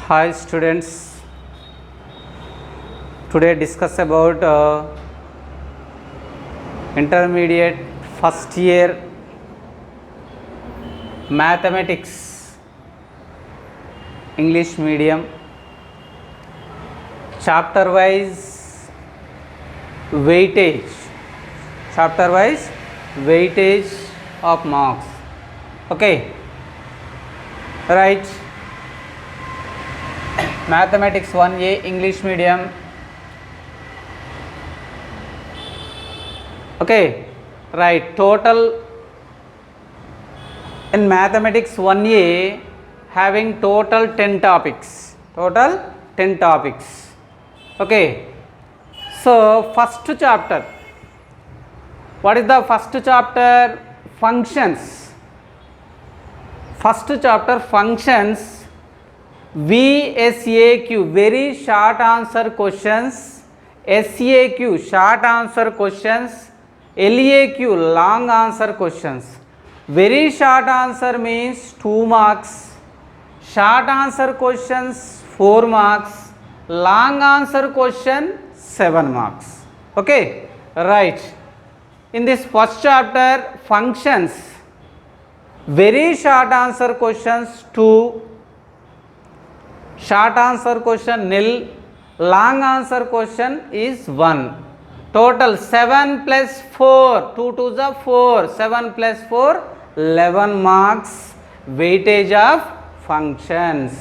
Hi students, today discuss about intermediate first year mathematics English medium chapter wise weightage of marks. Okay, right. Mathematics 1A English medium. Okay, right. Total in mathematics 1A having total 10 topics. Okay, so first chapter. What is the first chapter? Functions. First chapter functions. VSAQ very short answer questions, SAQ short answer questions, LAQ long answer questions. Very short answer means 2 marks, short answer questions 4 marks, long answer question 7 marks. Okay, right. In this first chapter functions, very short answer questions 2, short answer question nil, long answer question is 1. Total 7 plus 4, 2 to the 4, 7 plus 4, 11 marks. Weightage of functions.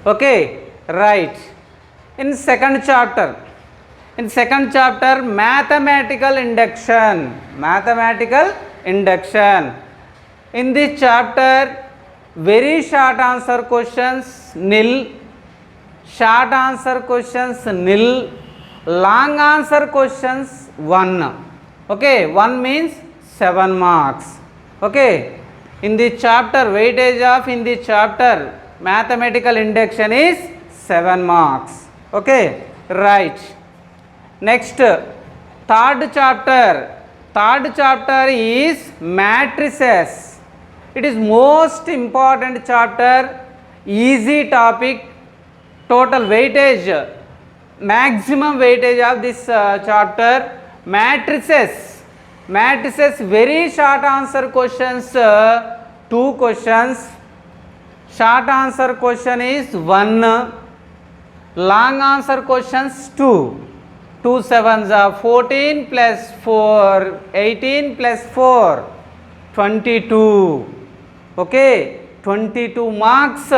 Okay, right. In second chapter mathematical induction. In this chapter very short answer questions nil, short answer questions nil, long answer questions 1. Okay, 1 means 7 marks. Okay, in this chapter weightage of mathematical induction is 7 marks. Okay, right. Next, third chapter is matrices. It is most important chapter, easy topic, total weightage, maximum weightage of this chapter. Matrices, very short answer questions 2 questions, short answer question is 1, long answer questions 2. 2 sevens are 14 plus 4, 18 plus 4, 22. Okay, 22 marks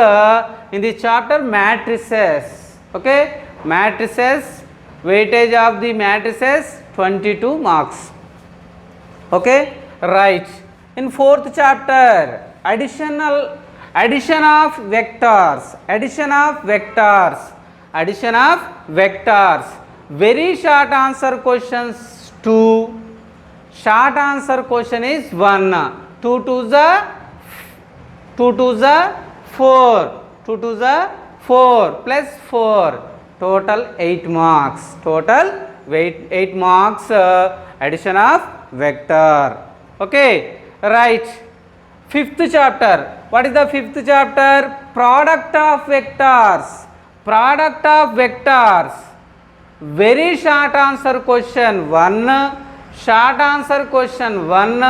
in the chapter matrices. Okay, matrices, weightage of the matrices 22 marks. Okay, right. In fourth chapter addition of vectors. Very short answer questions 2, short answer question is 1. 2 to the 4 plus 4, total 8 marks. 8 marks addition of vector. Okay, right. Fifth chapter. What is the fifth chapter? Product of vectors. Very short answer question 1, short answer question 1,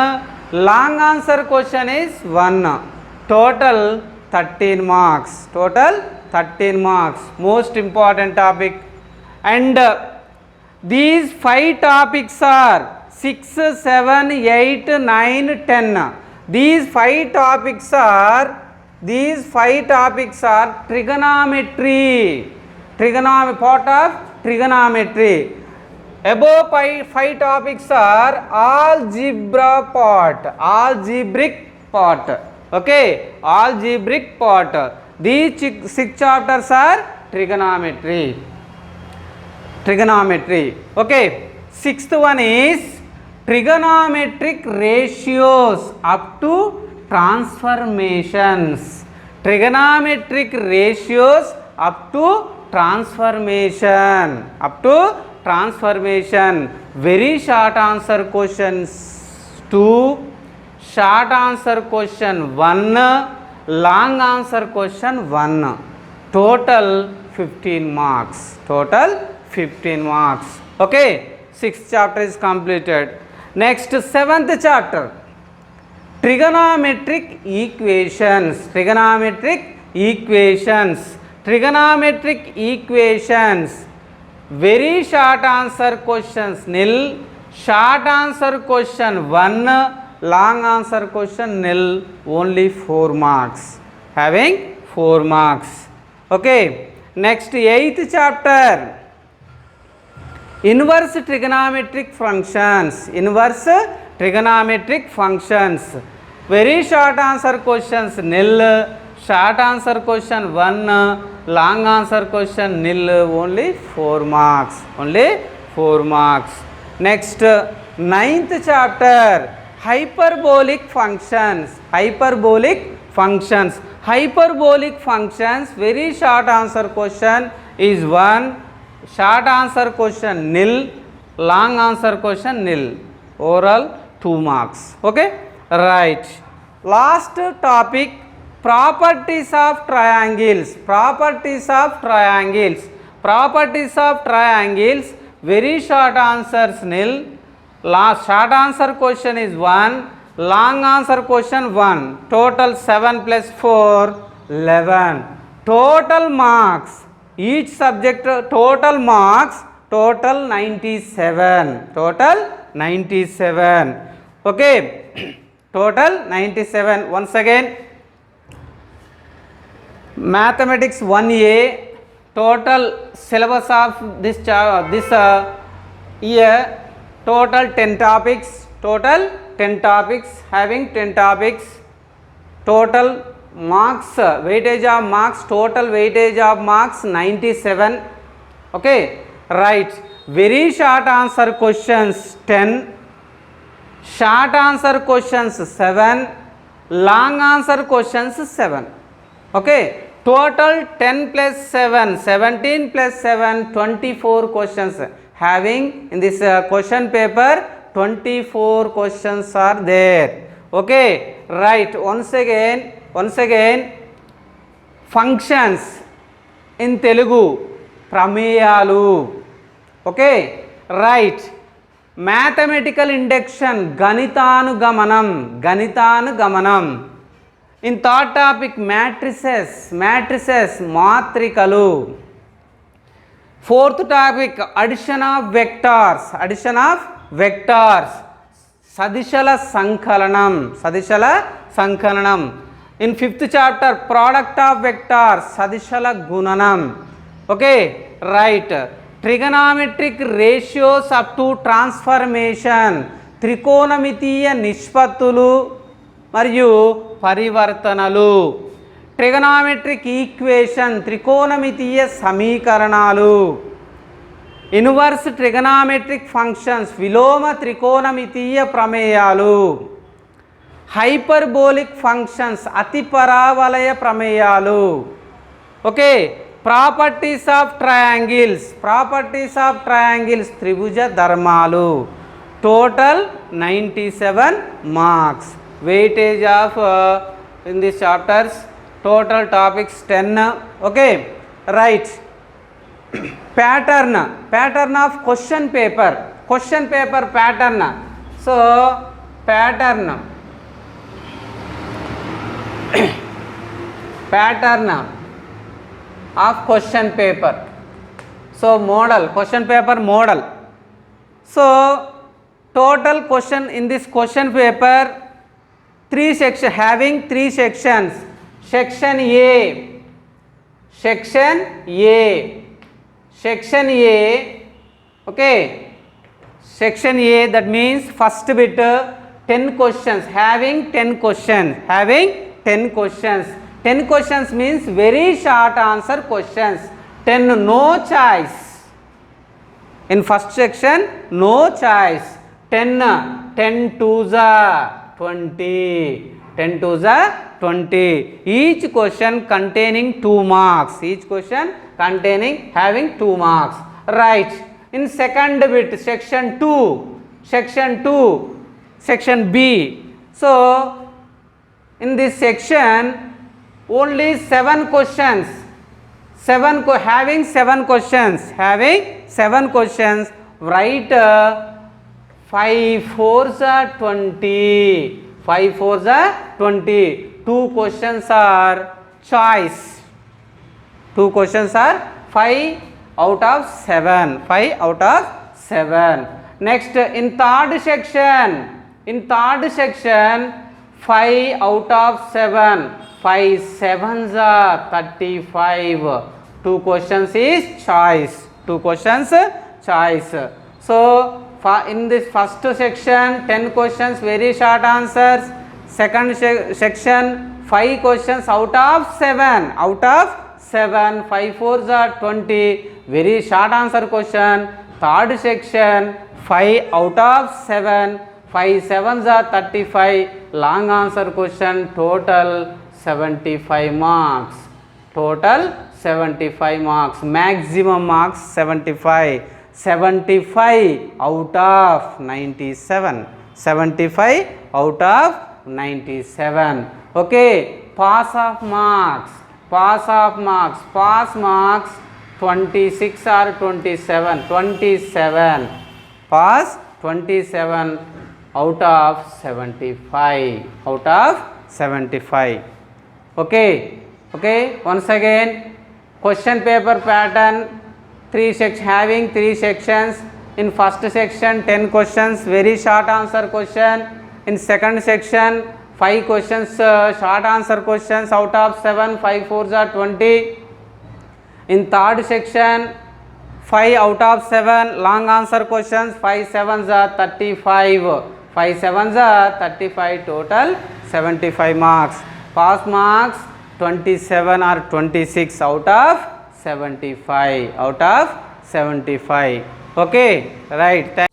long answer question is 1. Total 13 marks. Most important topic. And these 5 topics are 6, 7, 8, 9, 10. These 5 topics are trigonometry. Part of trigonometry. Above 5 topics are algebraic part. Okay, algebraic part. These 6 chapters are trigonometry. Okay, sixth one is trigonometric ratios up to transformations. Very short answer questions 2, short answer question 1, long answer question 1, total 15 marks, total 15 marks. Okay, 6th chapter is completed. Next, 7th chapter, trigonometric equations. Trigonometric equations, trigonometric equations, very short answer questions nil, short answer question 1, long answer question nil, only 4 marks, having 4 marks. Okay, next 8th chapter, inverse trigonometric functions. Inverse trigonometric functions, very short answer questions nil, short answer question 1, long answer question nil, only 4 marks, only 4 marks. Next, 9th chapter, hyperbolic functions. Hyperbolic functions, hyperbolic functions, very short answer question is 1, short answer question nil, long answer question nil, overall 2 marks. Okay, right. Last topic, properties of triangles. Properties of triangles, properties of triangles, very short answers nil, last short answer question is 1, long answer question 1, total 7 plus 4 11, total marks each subject, total marks total 97, total 97. Okay, total 97. Once again, mathematics 1A, total syllabus of this year, total 10 topics, total 10 topics, having 10 topics, total marks, weightage of marks, total weightage of marks 97. Okay, right. Very short answer questions 10, short answer questions 7, long answer questions 7. Okay, total 10 plus 7, 17 plus 7, 24 questions, having in this question paper 24 questions are there. Okay, right. Once again, functions in Telugu, prameyalu. Okay, right. Mathematical induction, ganitanugamanam, ganitanugamanam. In third topic, matrices, matrices, matrikalu. Fourth topic, addition of vectors, addition of vectors, sadishala sankalanam, sadishala sankalanam. In 5th chapter, product of vectors, sadishala gunanam. Okay, right. Trigonometric ratios up to transformation, త్రికోణమితీయ నిష్పత్తులు మరియు పరివర్తనలు. Trigonometric equation, త్రికోణమితీయ సమీకరణాలు. Inverse trigonometric functions, విలోమ త్రికోణమితీయ ప్రమేయాలు. Hyperbolic functions, అతి పరావలయ ప్రమేయాలు. Okay, properties of triangles, properties of triangles, త్రిభుజ ధర్మాలు. Total 97 marks. weightage of in these chapters, total topics 10. Okay, right. Pattern of question paper, pattern. So pattern of question paper. So model, question paper model. So total question in this question paper, 3 sections, having 3 sections. Section A, okay, section A, that means first bit 10 questions, having 10 questions, 10 questions means very short answer questions. 10 no choice. In first section no choice. 10 twos are 20, 10 twos are 20. Each question containing 2 marks, each question containing having 2 marks. Right. In second bit, section 2, section B. So in this section only 7 questions, having 7 questions, write 5 fours are 20, 5 fours are 20, 2 questions are choice, 2 questions are 5 out of 7, 5 out of 7. Next, in third section, 5 out of 7, 5 sevens are 35, 2 questions is choice, 2 questions choice. So in this first section 10 questions very short answers, second section 5 questions out of 7, 5 fours are 20 very short answer question. Third section 5 out of 7, 5 sevens are 35 long answer question. Total 75 marks, total 75 marks, maximum marks 75, 75 out of 97, 75 out of 97. Okay, pass marks 26 or 27, 27, pass 27 out of 75, out of 75. Okay, once again question paper pattern, having 3 sections. In first section 10 questions very short answer question, in second section 5 questions short answer questions out of 7, 5 fours are 20. In third section 5 out of 7 long answer questions, 5 sevens are 35, 5 sevens are 35, total 75 marks. Pass marks 27 or 26 out of 75, out of 75. Okay, right. Thank